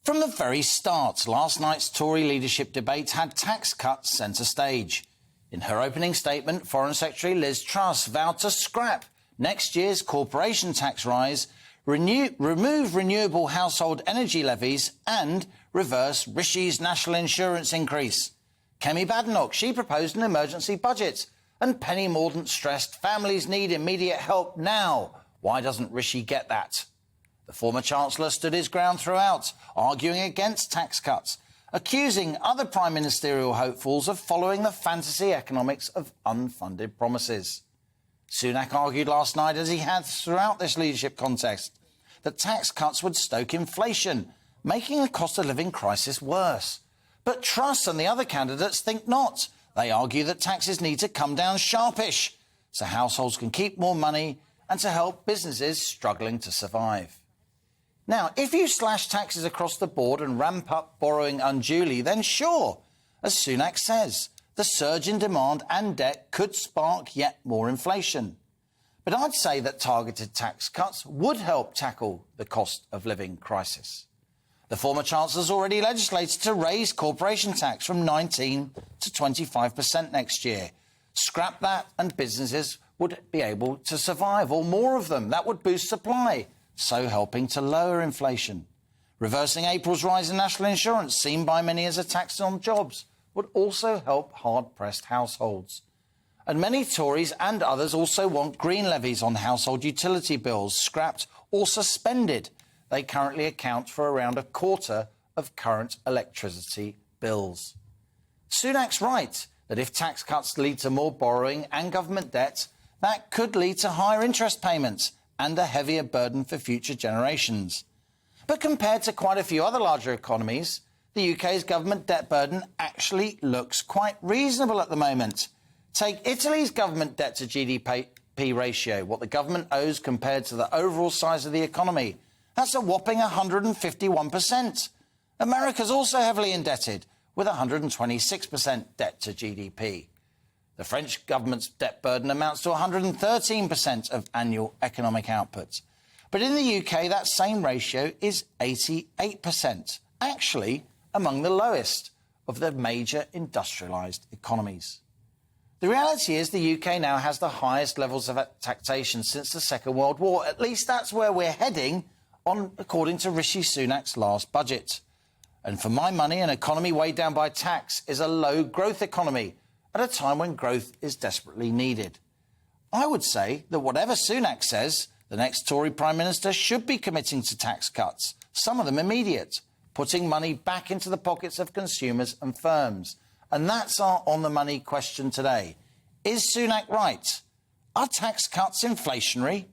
From the very start, last night's Tory leadership debate had tax cuts centre stage. In her opening statement, Foreign Secretary Liz Truss vowed to scrap next year's corporation tax rise, remove renewable household energy levies and reverse Rishi's national insurance increase. Kemi Badenoch, she proposed an emergency budget. And Penny Mordaunt stressed families need immediate help now. Why doesn't Rishi get that? The former Chancellor stood his ground throughout, arguing against tax cuts, accusing other prime ministerial hopefuls of following the fantasy economics of unfunded promises. Sunak argued last night, as he had throughout this leadership contest, that tax cuts would stoke inflation, making the cost of living crisis worse. But Truss and the other candidates think not. They argue that taxes need to come down sharpish, so households can keep more money and to help businesses struggling to survive. Now, if you slash taxes across the board and ramp up borrowing unduly, then sure, as Sunak says, the surge in demand and debt could spark yet more inflation. But I'd say that targeted tax cuts would help tackle the cost of living crisis. The former Chancellor's already legislated to raise corporation tax from 19 to 25% next year. Scrap that and businesses would be able to survive, or more of them. That would boost supply, so helping to lower inflation. Reversing April's rise in national insurance, seen by many as a tax on jobs, would also help hard-pressed households. And many Tories and others also want green levies on household utility bills scrapped or suspended. They currently account for around a quarter of current electricity bills. Sunak's right that if tax cuts lead to more borrowing and government debt, that could lead to higher interest payments and a heavier burden for future generations. But compared to quite a few other larger economies, the UK's government debt burden actually looks quite reasonable at the moment. Take Italy's government debt to GDP ratio, what the government owes compared to the overall size of the economy. That's a whopping 151%. America's also heavily indebted, with 126% debt to GDP. The French government's debt burden amounts to 113% of annual economic output. But in the UK, that same ratio is 88%, actually among the lowest of the major industrialised economies. The reality is the UK now has the highest levels of taxation since the Second World War. At least that's where we're heading, according to Rishi Sunak's last budget. And for my money, an economy weighed down by tax is a low-growth economy at a time when growth is desperately needed. I would say that whatever Sunak says, the next Tory Prime Minister should be committing to tax cuts, some of them immediate, putting money back into the pockets of consumers and firms. And that's our on-the-money question today. Is Sunak right? Are tax cuts inflationary?